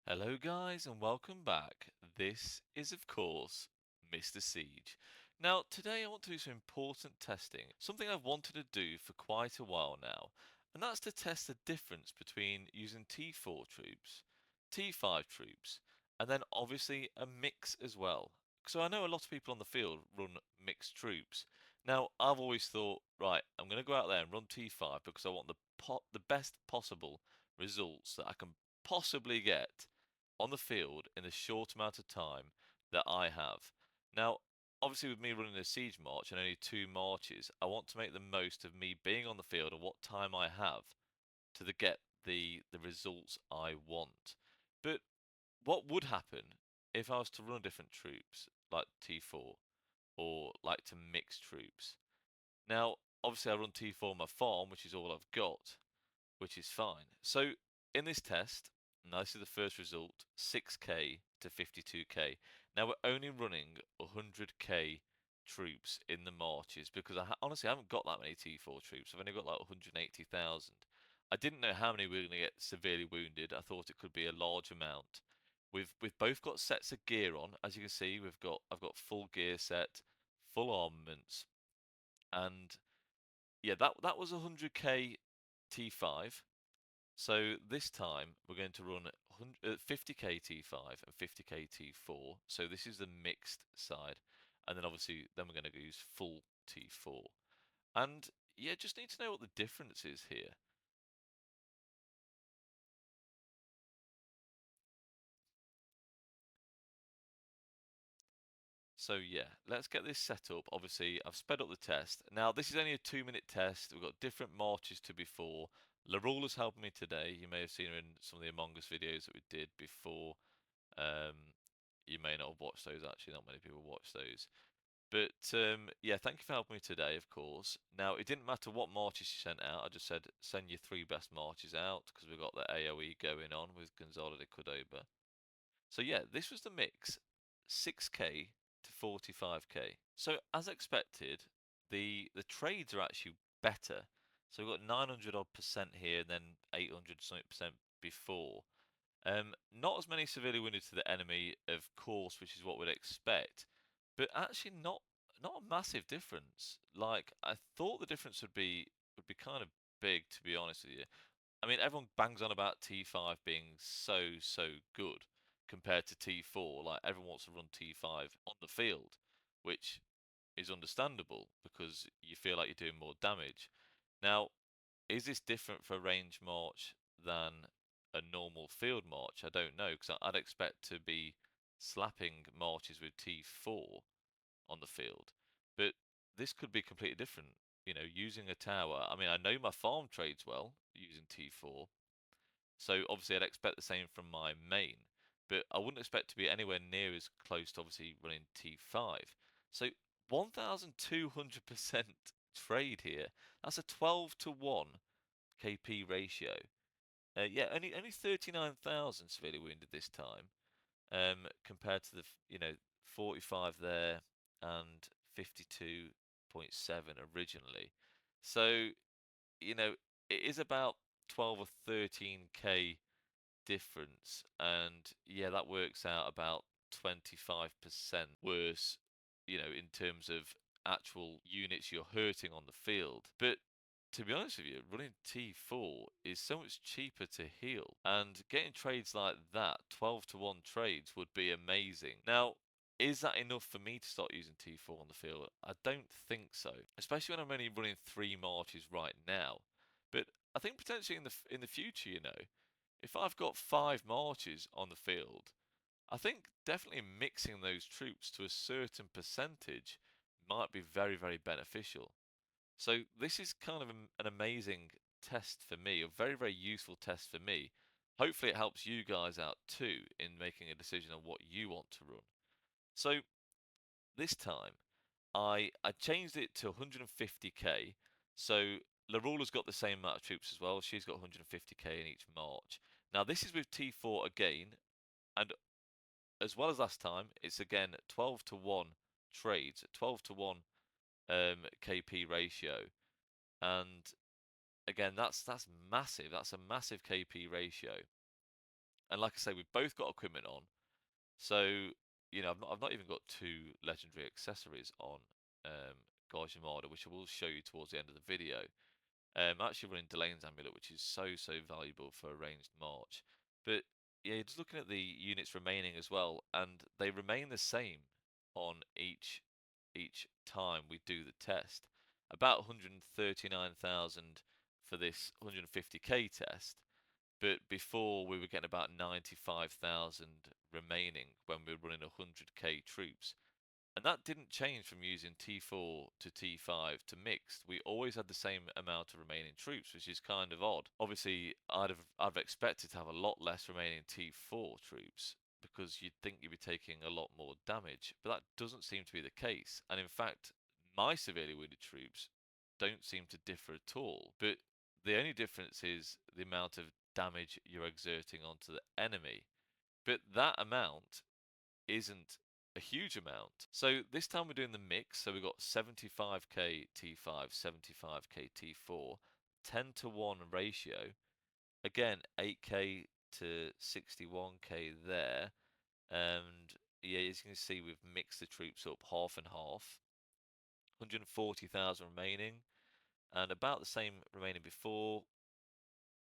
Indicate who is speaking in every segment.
Speaker 1: Hello guys and welcome back. This is of course Mr. Siege. Now today I want to do some important testing, something I've wanted to do for quite a while now, and that's to test the difference between using T4 troops, T5 troops, and then obviously a mix as well. So I know a lot of people on the field run mixed troops. Now I've always thought, right, I'm going to go out there and run T5 because I want the best possible results that I can possibly get on the field in the short amount of time that I have. Now, obviously, with me running a siege march and only two marches, I want to make the most of me being on the field and what time I have to get the results I want. But what would happen if I was to run different troops like T4 or like to mix troops? Now, obviously, I run T4 on my farm, which is all I've got, which is fine. So in this test, now this is the first result, 6k to 52k. Now we're only running 100k troops in the marches because honestly I haven't got that many T4 troops. I've only got like 180,000. I didn't know how many were going to get severely wounded. I thought it could be a large amount. We've both got sets of gear on. As you can see, I've got full gear set, full armaments, and yeah, that was 100k T5. So this time we're going to run 50k T5 and 50k T4. So this is the mixed side, and then obviously then we're going to use full T4. And yeah, just need to know what the difference is here. So yeah, let's get this set up. Obviously, I've sped up the test. Now this is only a 2-minute test. We've got different marches to before. Larula's helping me today. You may have seen her in some of the Among Us videos that we did before. Um, you may not have watched those actually. Not many people watch those. But yeah, thank you for helping me today, of course. Now, it didn't matter what marches you sent out. I just said send your three best marches out because we've got the AoE going on with Gonzalo de Cordoba. So yeah, this was the mix, 6k to 45k. So as expected, the trades are actually better. So we've got 900 odd percent here, and then 800 something percent before. Not as many severely wounded to the enemy, of course, which is what we'd expect, but actually not a massive difference. Like I thought the difference would be kind of big, to be honest with you. I mean, everyone bangs on about T5 being so good compared to T4. Like everyone wants to run T5 on the field, which is understandable because you feel like you're doing more damage. Now, is this different for a range march than a normal field march? I don't know because I'd expect to be slapping marches with T4 on the field, but this could be completely different. You know, using a tower. I mean, I know my farm trades well using T4, so obviously I'd expect the same from my main, but I wouldn't expect to be anywhere near as close to obviously running T5. So 1,200% trade here. That's a 12 to 1 KP ratio. Yeah, only 39,000 severely wounded this time, compared to the 45 there and 52.7 originally. So it is about 12 or 13k difference, and yeah, that works out about 25% worse, in terms of actual units you're hurting on the field. But to be honest with you, running T4 is so much cheaper to heal, and getting trades like that, 12 to 1 trades, would be amazing. Now, is that enough for me to start using T4 on the field? I don't think so, especially when I'm only running 3 marches right now. But I think potentially in the future, if I've got 5 marches on the field, I think definitely mixing those troops to a certain percentage might be very beneficial. So this is kind of an amazing test for me, a very useful test for me. Hopefully it helps you guys out too in making a decision on what you want to run. So this time I changed it to 150k. So Larula's got the same amount of troops as well. She's got 150k in each march. Now this is with T4 again, and as well as last time, it's again 12 to 1 trades, 12 to 1 KP ratio, and again that's massive. That's a massive KP ratio. And like I say, we've both got equipment on. So, I've not even got two legendary accessories on Gaijin Marder, which I will show you towards the end of the video. I'm actually running Delane's Amulet, which is so valuable for a ranged march. But yeah, just looking at the units remaining as well, and they remain the same on each time we do the test. About 139,000 for this 150k test, but before we were getting about 95,000 remaining when we were running 100k troops. And that didn't change from using T4 to T5 to mixed. We always had the same amount of remaining troops, which is kind of odd. Obviously, I'd have expected to have a lot less remaining T4 troops because you'd think you'd be taking a lot more damage, but that doesn't seem to be the case. And in fact, my severely wounded troops don't seem to differ at all. But the only difference is the amount of damage you're exerting onto the enemy. But that amount isn't a huge amount. So this time we're doing the mix. So we've got 75k T5, 75k T4, 10-to-1 ratio. Again, 8k to 61k there. And yeah, as you can see, we've mixed the troops up half and half. 140,000 remaining, and about the same remaining before.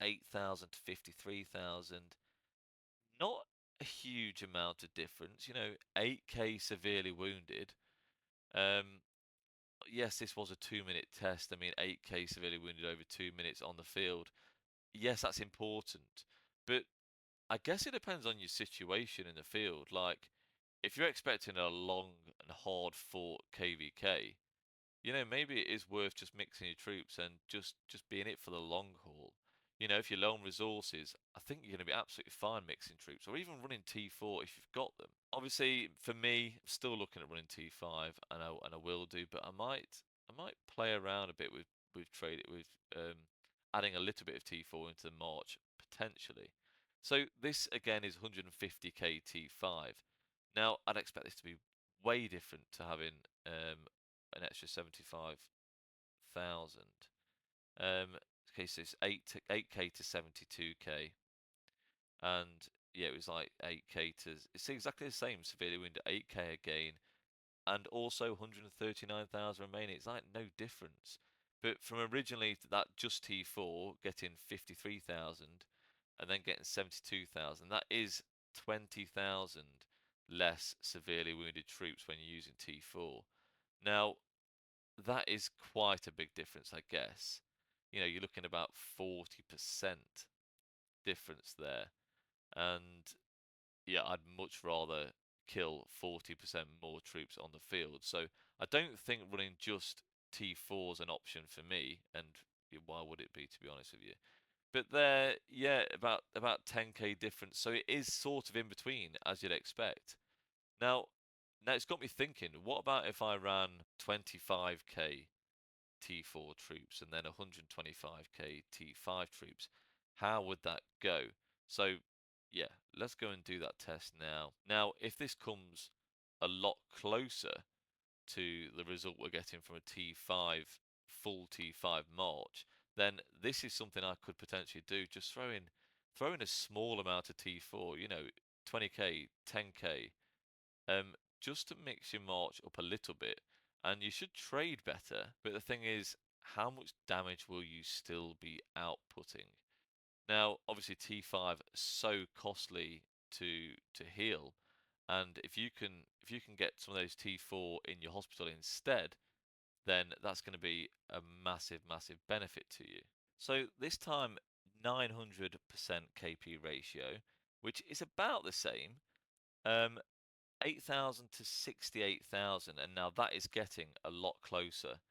Speaker 1: 8,000 to 53,000. Not a huge amount of difference. 8k severely wounded. Um, yes, this was a 2-minute test. I mean, 8k severely wounded over 2 minutes on the field. Yes, that's important. But I guess it depends on your situation in the field. Like, if you're expecting a long and hard fought KVK, maybe it is worth just mixing your troops and just being it for the long haul. If you're low on resources, I think you're going to be absolutely fine mixing troops, or even running T4 if you've got them. Obviously, for me, I'm still looking at running T5, and I will do, but I might play around a bit with trade with adding a little bit of T4 into the March potentially. So this again is 150k T5. Now I'd expect this to be way different to having an extra 75,000. Okay, so it's 8k to 72k, and yeah, it was like 8k to. It's exactly the same. Severely wounded, 8k again, and also 139,000 remaining. It's like no difference. But from originally that just T4 getting 53,000, and then getting 72,000, that is 20,000 less severely wounded troops when you're using T4. Now, that is quite a big difference, I guess. You're looking about 40% difference there. And yeah, I'd much rather kill 40% more troops on the field. So I don't think running just T4 is an option for me. And why would it be, to be honest with you? But there, yeah, about 10k difference. So it is sort of in between, as you'd expect. Now, it's got me thinking, what about if I ran 25k T4 troops and then 125k T5 troops? How would that go? So, yeah, let's go and do that test now. Now, if this comes a lot closer to the result we're getting from a T5, full T5 march, then this is something I could potentially do. Just throw in a small amount of T4, 20k, 10k, just to mix your march up a little bit, and you should trade better. But the thing is, how much damage will you still be outputting? Now, obviously, T5 is so costly to heal, and if you can get some of those T4 in your hospital instead, then that's going to be a massive benefit to you. So this time, 900% KP ratio, which is about the same. Um, 8,000 to 68,000, and now that is getting a lot closer.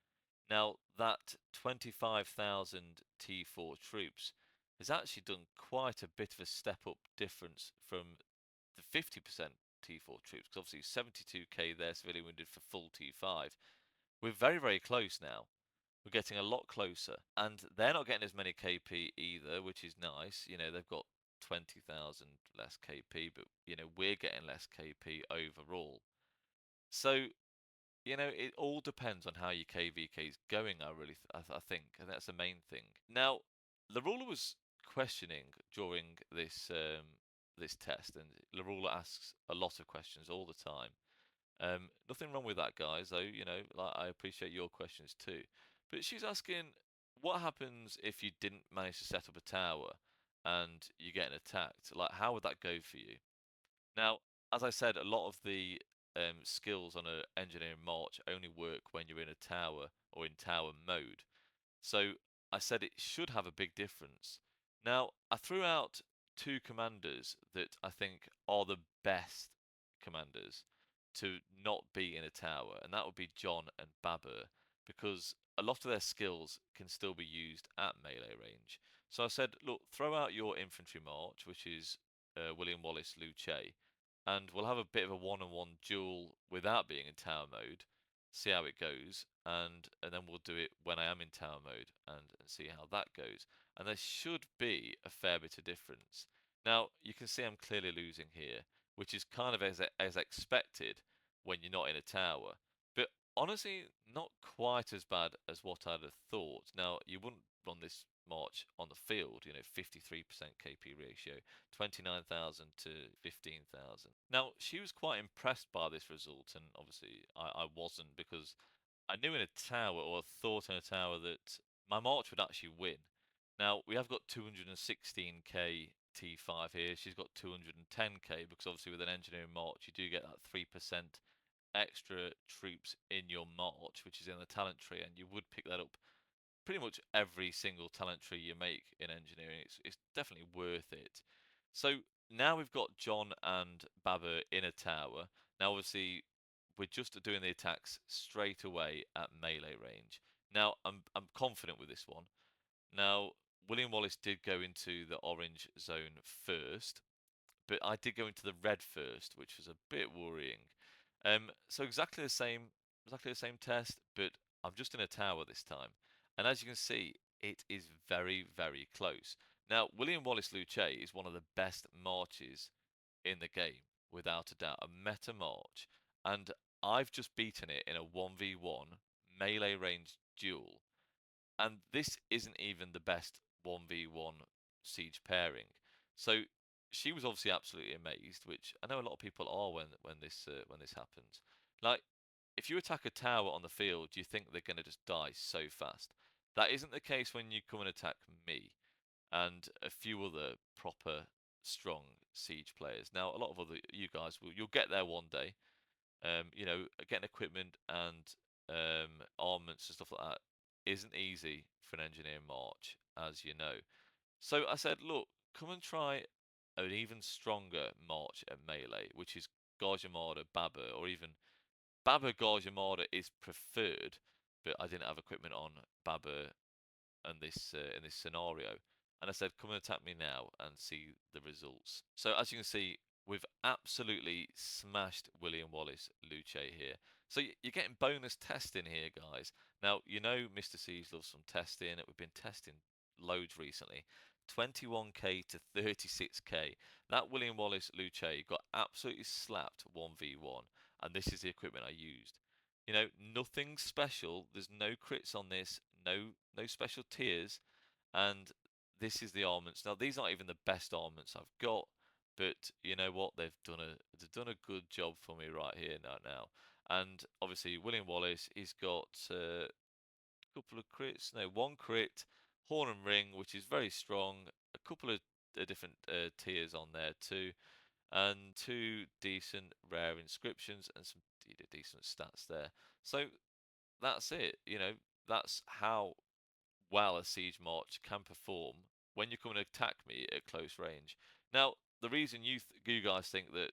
Speaker 1: Now, that 25,000 T4 troops has actually done quite a bit of a step up difference from the 50% T4 troops, because obviously 72k there severely wounded for full T5. We're very close now. We're getting a lot closer, and they're not getting as many KP either, which is nice. They've got 20,000 less KP, but we're getting less KP overall. So it all depends on how your KVK is going. I think, and that's the main thing. Now, the ruler was questioning during this this test, and Larula asks a lot of questions all the time. Nothing wrong with that, guys, though, like I appreciate your questions too. But she's asking, what happens if you didn't manage to set up a tower and you're getting attacked? Like, how would that go for you? Now, as I said, a lot of the skills on a engineering march only work when you're in a tower or in tower mode. So I said it should have a big difference. Now, I threw out two commanders that I think are the best commanders to not be in a tower, and that would be John and Babur, because a lot of their skills can still be used at melee range. So I said, look, throw out your infantry march, which is William Wallace Luce, and we'll have a bit of a one-on-one duel without being in tower mode, see how it goes, and then we'll do it when I am in tower mode and see how that goes. And there should be a fair bit of difference. Now you can see I'm clearly losing here, which is kind of as expected when you're not in a tower. But honestly, not quite as bad as what I'd have thought. Now you wouldn't run this march on the field, 53% KP ratio, 29,000 to 15,000. Now, she was quite impressed by this result, and obviously I wasn't, because I knew in a tower, or thought in a tower, that my March would actually win. Now, we have got 216k T5 here. She's got 210k, because obviously with an engineering March, you do get that 3% extra troops in your March, which is in the talent tree, and you would pick that up pretty much every single talent tree you make in engineering. It's definitely worth it. So now we've got John and Babur in a tower. Now obviously we're just doing the attacks straight away at melee range. Now I'm confident with this one. Now William Wallace did go into the orange zone first, but I did go into the red first, which was a bit worrying. So exactly the same test, but I'm just in a tower this time. And as you can see, it is very, very close. Now, William Wallace Luce is one of the best marches in the game, without a doubt, a meta march. And I've just beaten it in a 1v1 melee range duel. And this isn't even the best 1v1 siege pairing. So she was obviously absolutely amazed, which I know a lot of people are when this happens. Like, if you attack a tower on the field, you think they're going to just die so fast. That isn't the case when you come and attack me and a few other proper strong siege players. Now, a lot of other you guys you'll get there one day. Getting equipment and armaments and stuff like that isn't easy for an engineering march, as you know. So I said, look, come and try an even stronger march at melee, which is Garjamada Babur, or even Babur Garjamada is preferred, but I didn't have equipment on Babur and this in this scenario. And I said, come and attack me now and see the results. So as you can see, we've absolutely smashed William Wallace Luce here. So you're getting bonus testing here, guys. Now, Mr. C's loves some testing. We've been testing loads recently. 21k to 36k. That William Wallace Luce got absolutely slapped 1v1. And this is the equipment I used. Nothing special. There's no crits on this, no special tiers, and this is the armaments. Now these aren't even the best armaments I've got, but you know what? They've done a good job for me right here now. And obviously William Wallace, he's got a couple of crits, no, one crit, horn and ring, which is very strong. A couple of different tiers on there too, and two decent rare inscriptions and some decent stats there. So that's it. That's how well a siege march can perform when you come and attack me at close range. Now, the reason you guys think that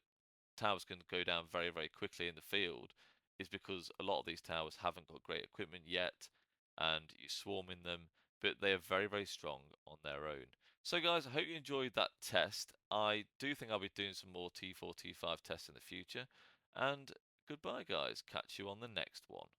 Speaker 1: towers can go down very, very quickly in the field is because a lot of these towers haven't got great equipment yet, and you swarm in them, but they are very, very strong on their own. So guys, I hope you enjoyed that test. I do think I'll be doing some more T4, T5 tests in the future, and goodbye guys, catch you on the next one.